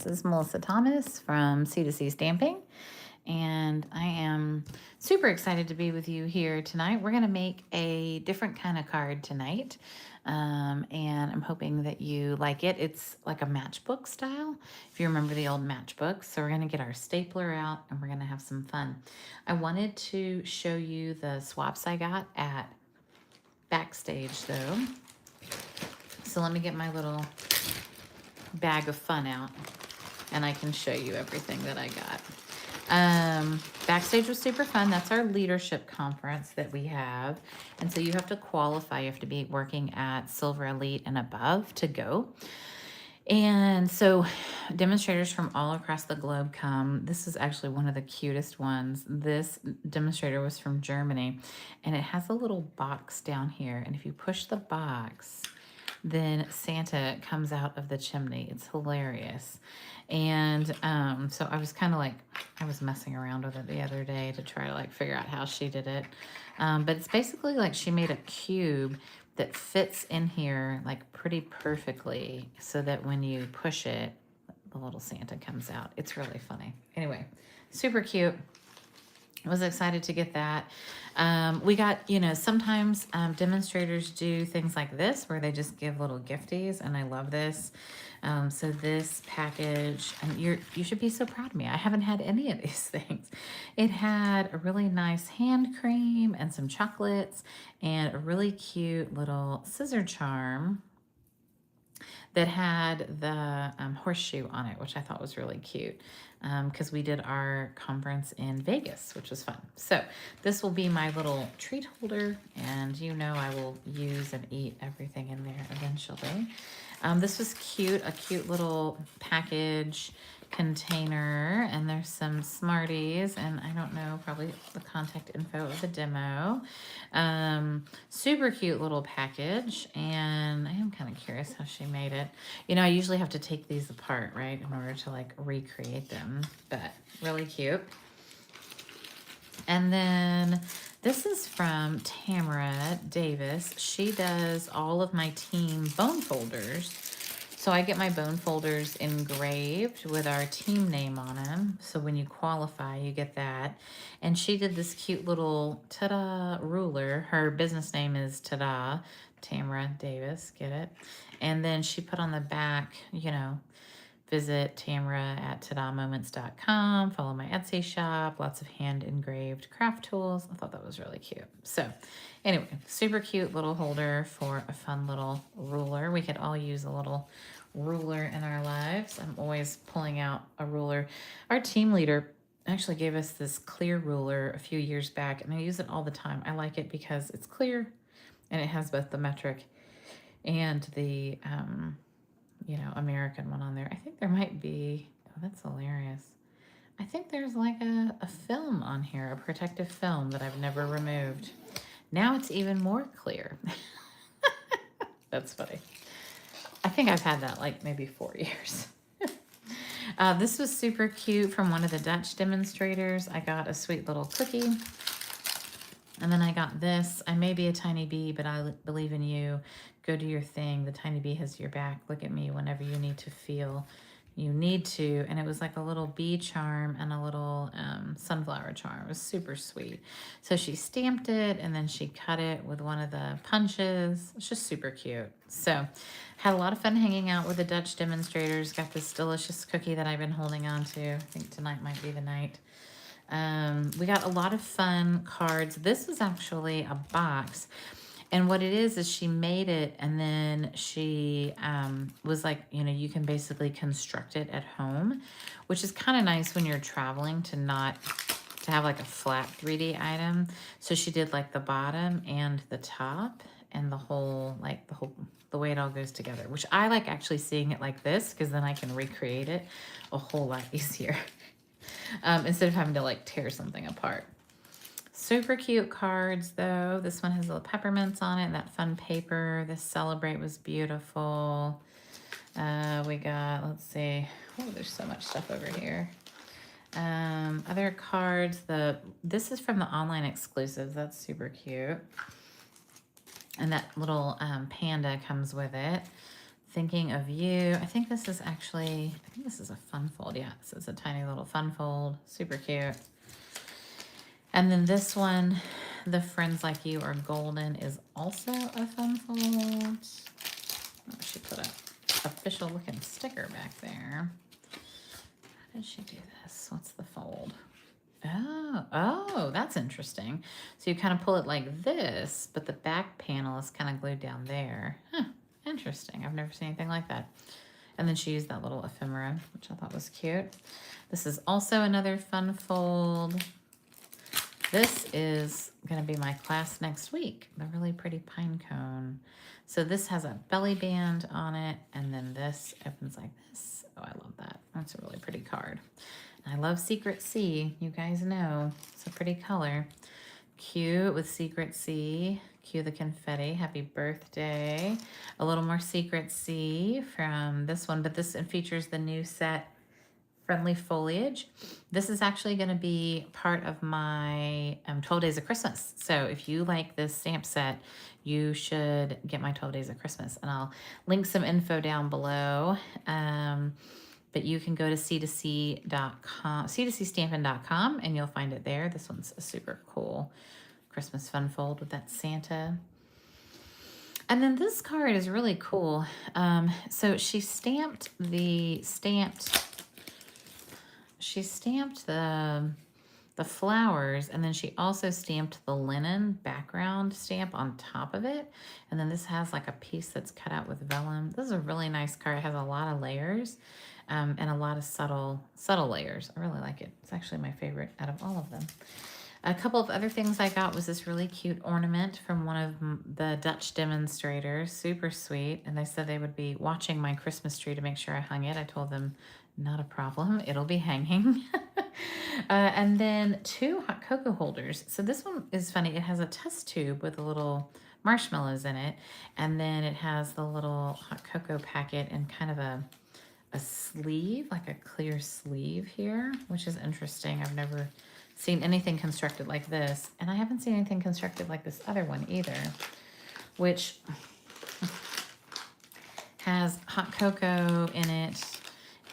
This is Melissa Thomas from C2C Stamping, and I am super excited to be with you here tonight. We're going to make a different kind of card tonight, and I'm hoping that you like it. It's like a matchbook style, if you remember the old matchbooks. So we're going to get our stapler out, and we're going to have some fun. I wanted to show you the swaps I got at Backstage, though. So let me get my little bag of fun out, and I can show you everything that I got. Backstage was super fun. That's our leadership conference that we have. And so you have to qualify. You have to be working at Silver Elite and above to go. And so demonstrators from all across the globe come. This is actually one of the cutest ones. This demonstrator was from Germany, and it has a little box down here. And if you push the box, then Santa comes out of the chimney. It's hilarious. And so I was kind of like, I was messing around with it the other day to try to like figure out how she did it. But it's basically like she made a cube that fits in here like pretty perfectly so that when you push it, the little Santa comes out. It's really funny. Anyway, super cute. I was excited to get that. We got, sometimes demonstrators do things like this where they just give little gifties, and I love this. So this package, and you should be so proud of me. I haven't had any of these things. It had a really nice hand cream and some chocolates and a really cute little scissor charm that had the horseshoe on it, which I thought was really cute because we did our conference in Vegas, which was fun. So this will be my little treat holder, and I will use and eat everything in there eventually. This was cute, a cute little package container, and there's some Smarties, and I don't know, probably the contact info of the demo. Super cute little package, and I am kind of curious how she made it. I usually have to take these apart, right, in order to like recreate them, but really cute. And then this is from Tamara Davis. She does all of my team bone folders. So I get my bone folders engraved with our team name on them. So when you qualify, you get that. And she did this cute little ta-da ruler. Her business name is Ta-da, Tamara Davis, get it? And then she put on the back, visit Tamara at tadamoments.com, follow my Etsy shop, lots of hand engraved craft tools. I thought that was really cute. So anyway, super cute little holder for a fun little ruler. We could all use a little ruler in our lives. I'm always pulling out a ruler. Our team leader actually gave us this clear ruler a few years back, and I use it all the time. I like it because it's clear and it has both the metric and the American one on there. I think there might be, oh, that's hilarious. I think there's like a film on here, a protective film that I've never removed. Now it's even more clear. That's funny. I think I've had that like maybe 4 years. This was super cute from one of the Dutch demonstrators. I got a sweet little cookie. And then I got this. I may be a tiny bee, but I believe in you. Go do your thing. The tiny bee has your back. Look at me whenever you need to feel you need to. And it was like a little bee charm and a little sunflower charm. It was super sweet. So she stamped it, and then she cut it with one of the punches. It's just super cute. So had a lot of fun hanging out with the Dutch demonstrators. Got this delicious cookie that I've been holding on to. I think tonight might be the night. We got a lot of fun cards. This was actually a box, and what it is she made it, and then she was like, you can basically construct it at home, which is kind of nice when you're traveling to have like a flat 3D item. So she did like the bottom and the top and the way it all goes together, which I like actually seeing it like this, because then I can recreate it a whole lot easier. Instead of having to like tear something apart. Super cute cards though. This one has little peppermints on it, that fun paper. This Celebrate was beautiful. We got, let's see. Oh, there's so much stuff over here. Other cards. This is from the online exclusives. That's super cute. And that little panda comes with it. Thinking of you. I think this is a fun fold. Yeah, this is a tiny little fun fold. Super cute. And then this one, the Friends Like You Are Golden, is also a fun fold. Oh, she put a official looking sticker back there. How did she do this? What's the fold? Oh, that's interesting. So you kind of pull it like this, but the back panel is kind of glued down there. Huh, interesting. I've never seen anything like that. And then she used that little ephemera, which I thought was cute. This is also another fun fold. This is going to be my class next week, the really pretty pine cone. So this has a belly band on it, and then this opens like this. Oh, I love that. That's a really pretty card. I love Secret Sea. You guys know it's a pretty color. Cute with Secret Sea. Cue the confetti. Happy birthday. A little more Secret Sea from this one, but this features the new set Friendly Foliage. This is actually going to be part of my 12 Days of Christmas. So if you like this stamp set, you should get my 12 Days of Christmas. And I'll link some info down below. But you can go to c2c.com, c2cstampin.com, and you'll find it there. This one's a super cool Christmas fun fold with that Santa. And then this card is really cool. So she stamped the flowers, and then she also stamped the linen background stamp on top of it. And then this has like a piece that's cut out with vellum. This is a really nice card. It has a lot of layers. And a lot of subtle layers. I really like it. It's actually my favorite out of all of them. A couple of other things I got was this really cute ornament from one of the Dutch demonstrators. Super sweet. And they said they would be watching my Christmas tree to make sure I hung it. I told them, not a problem. It'll be hanging. And then 2 hot cocoa holders. So this one is funny. It has a test tube with a little marshmallows in it. And then it has the little hot cocoa packet and kind of a sleeve, like a clear sleeve here, which is interesting. I've never seen anything constructed like this, and I haven't seen anything constructed like this other one either, which has hot cocoa in it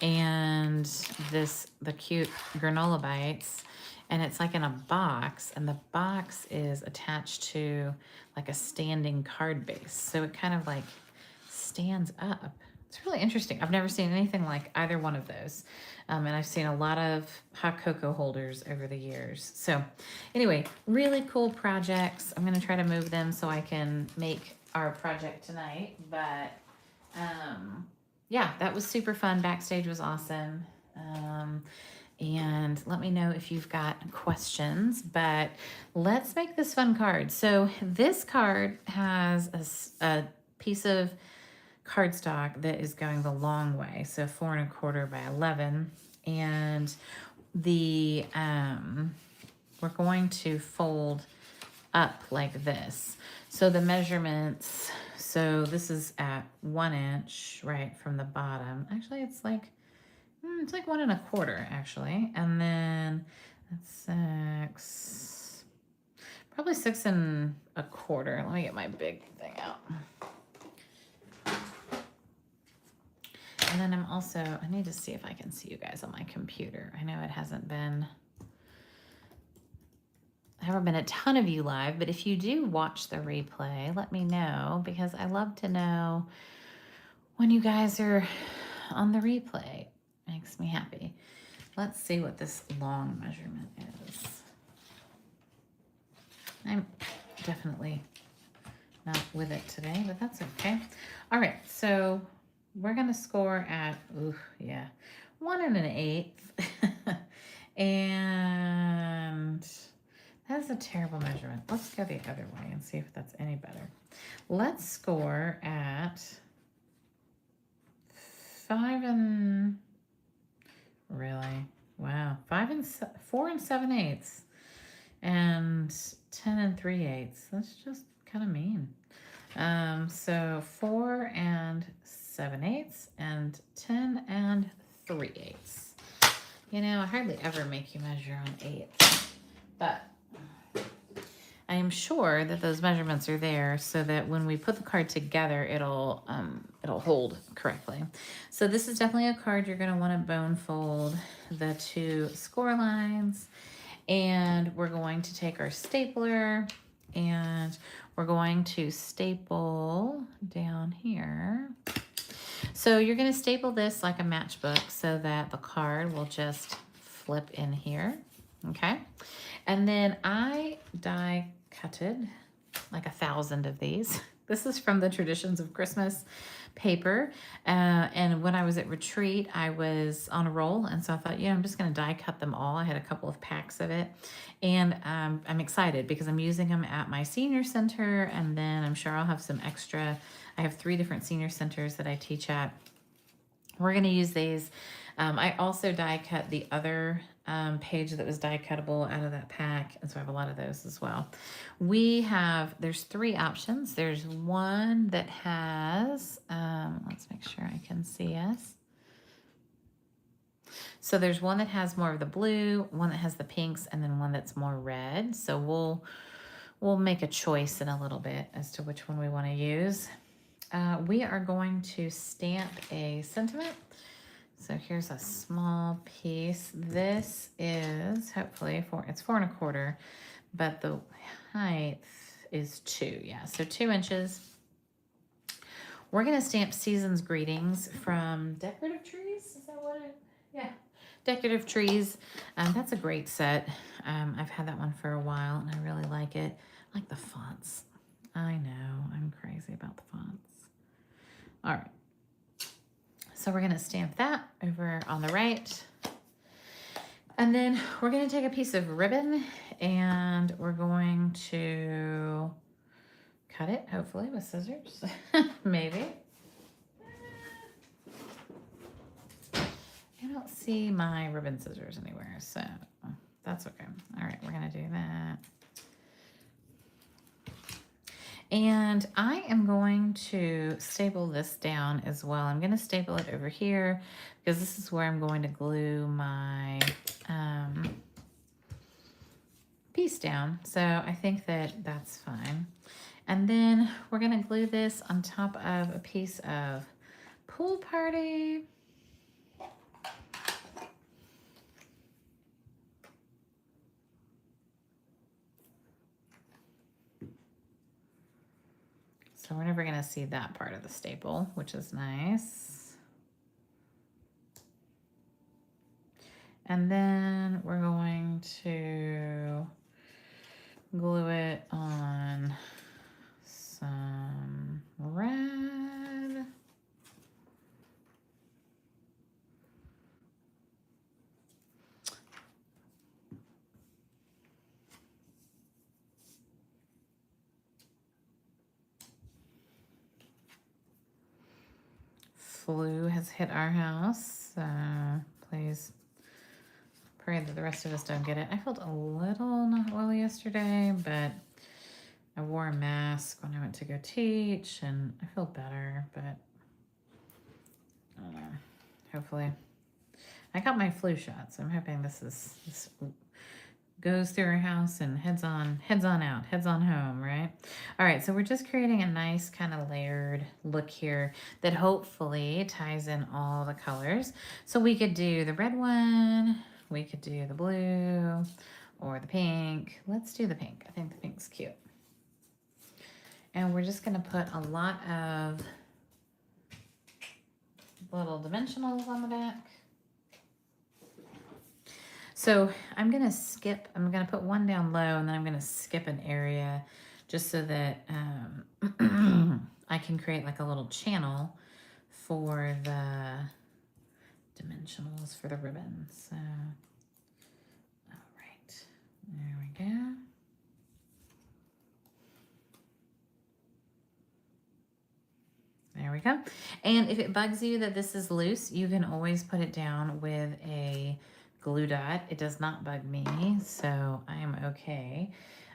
and the cute granola bites, and it's like in a box, and the box is attached to like a standing card base, so it kind of like stands up. It's really interesting. I've never seen anything like either one of those. And I've seen a lot of hot cocoa holders over the years. So anyway, really cool projects. I'm going to try to move them so I can make our project tonight. But yeah, that was super fun. Backstage was awesome. And let me know if you've got questions. But let's make this fun card. So this card has a piece of cardstock that is going the long way, so 4 1/4 by 11, and the we're going to fold up like this. So the measurements, so this is at 1 inch right from the bottom. Actually, it's like 1 1/4 actually, and then that's probably 6 1/4. Let me get my big thing out. And then I need to see if I can see you guys on my computer. I know it haven't been a ton of you live, but if you do watch the replay, let me know, because I love to know when you guys are on the replay. Makes me happy. Let's see what this long measurement is. I'm definitely not with it today, but that's okay. All right, so we're going to score at, 1 1/8. And that's a terrible measurement. Let's go the other way and see if that's any better. Let's score at 4 7/8 and 10 3/8. That's just kind of mean. So 4 7/8 and 10 3/8. You know, I hardly ever make you measure on 8s, but I am sure that those measurements are there so that when we put the card together, it'll hold correctly. So this is definitely a card you're going to want to bone fold the 2 score lines, and we're going to take our stapler and we're going to staple down here. So you're going to staple this like a matchbook so that the card will just flip in here. Okay. And then I die cutted like 1,000 of these. This is from the Traditions of Christmas paper. And when I was at retreat, I was on a roll. And so I thought, yeah, I'm just going to die cut them all. I had a couple of packs of it. And I'm excited because I'm using them at my senior center. And then I'm sure I'll have some extra. I have 3 different senior centers that I teach at. We're going to use these. I also die cut the other page that was die cuttable out of that pack. And so I have a lot of those as well. There's 3 options. There's one that has, let's make sure I can see us. So there's one that has more of the blue, one that has the pinks, and then one that's more red. So we'll make a choice in a little bit as to which one we want to use. We are going to stamp a sentiment. So here's a small piece. This is hopefully it's 4 1/4, but the height is 2. Yeah, so 2 inches. We're gonna stamp Season's Greetings from Decorative Trees. Is that what it? Yeah, Decorative Trees. That's a great set. I've had that one for a while and I really like it. I like the fonts. I know, I'm crazy about the fonts. All right. So we're going to stamp that over on the right. And then we're going to take a piece of ribbon and we're going to cut it, hopefully with scissors, maybe. I don't see my ribbon scissors anywhere, so that's okay. All right, we're going to do that. And I am going to staple this down as well. I'm going to staple it over here because this is where I'm going to glue my piece down. So I think that that's fine. And then we're going to glue this on top of a piece of Pool Party. So we're never going to see that part of the staple, which is nice. And then we're going to glue it on some red. Flu has hit our house, so please pray that the rest of us don't get it. I felt a little not well yesterday, but I wore a mask when I went to go teach, and I feel better, but I don't know. Hopefully. I got my flu shot, so I'm hoping this goes through our house and heads on out, heads on home, right? All right, so we're just creating a nice kind of layered look here that hopefully ties in all the colors. So we could do the red one, we could do the blue or the pink. Let's do the pink. I think the pink's cute. And we're just gonna put a lot of little dimensionals on the back. So I'm going to put one down low and then I'm going to skip an area just so that I can create like a little channel for the dimensionals for the ribbon. So, all right, there we go. There we go. And if it bugs you that this is loose, you can always put it down with a glue dot. It does not bug me, so I am okay.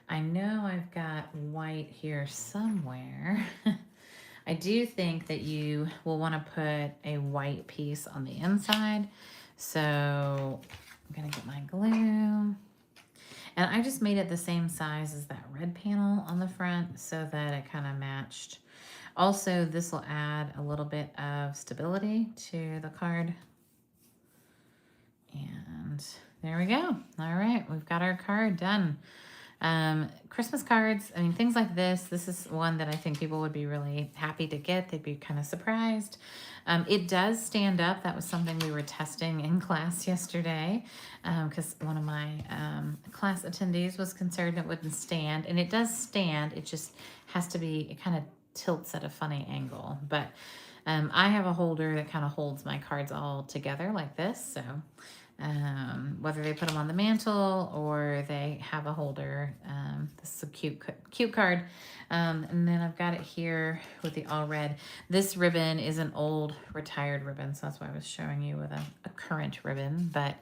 I know I've got white here somewhere. I do think that you will want to put a white piece on the inside. So I'm gonna get my glue. And I just made it the same size as that red panel on the front so that it kind of matched. Also, this will add a little bit of stability to the card. And there we go. All right, we've got our card done. Christmas cards, I mean, things like this is one that I think people would be really happy to get. They'd be kind of surprised. It does stand up. That was something we were testing in class yesterday because one of my class attendees was concerned it wouldn't stand. And it does stand. It just has to be, it kind of tilts at a funny angle. But I have a holder that kind of holds my cards all together like this. So whether they put them on the mantle or they have a holder. This is a cute card. And then I've got it here with the all red. This ribbon is an old retired ribbon, so that's why I was showing you with a current ribbon, but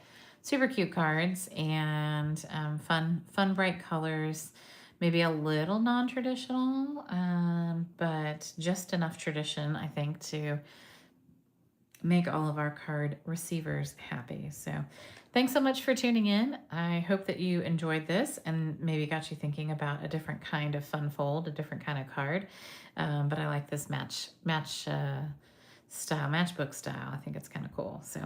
super cute cards and fun bright colors. Maybe a little non-traditional, but just enough tradition, I think, to make all of our card receivers happy. So thanks so much for tuning in. I hope that you enjoyed this and maybe got you thinking about a different kind of fun fold, a different kind of card. But I like this matchbook style. I think it's kind of cool. So,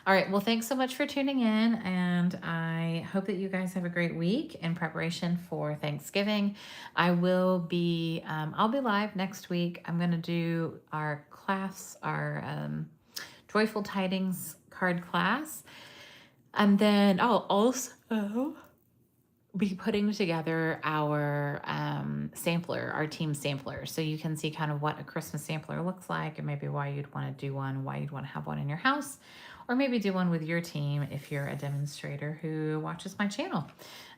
all right. Well, thanks so much for tuning in. And I hope that you guys have a great week in preparation for Thanksgiving. I'll be live next week. I'm going to do our class, our Joyful Tidings card class. And then I'll also be putting together our sampler, our team sampler. So you can see kind of what a Christmas sampler looks like and maybe why you'd want to do one, why you'd want to have one in your house, or maybe do one with your team if you're a demonstrator who watches my channel.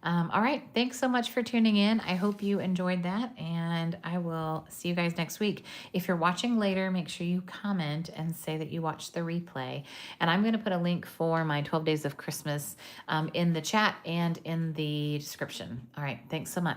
All right. Thanks so much for tuning in. I hope you enjoyed that, and I will see you guys next week. If you're watching later, make sure you comment and say that you watched the replay. And I'm going to put a link for my 12 Days of Christmas in the chat and in the description. All right. Thanks so much.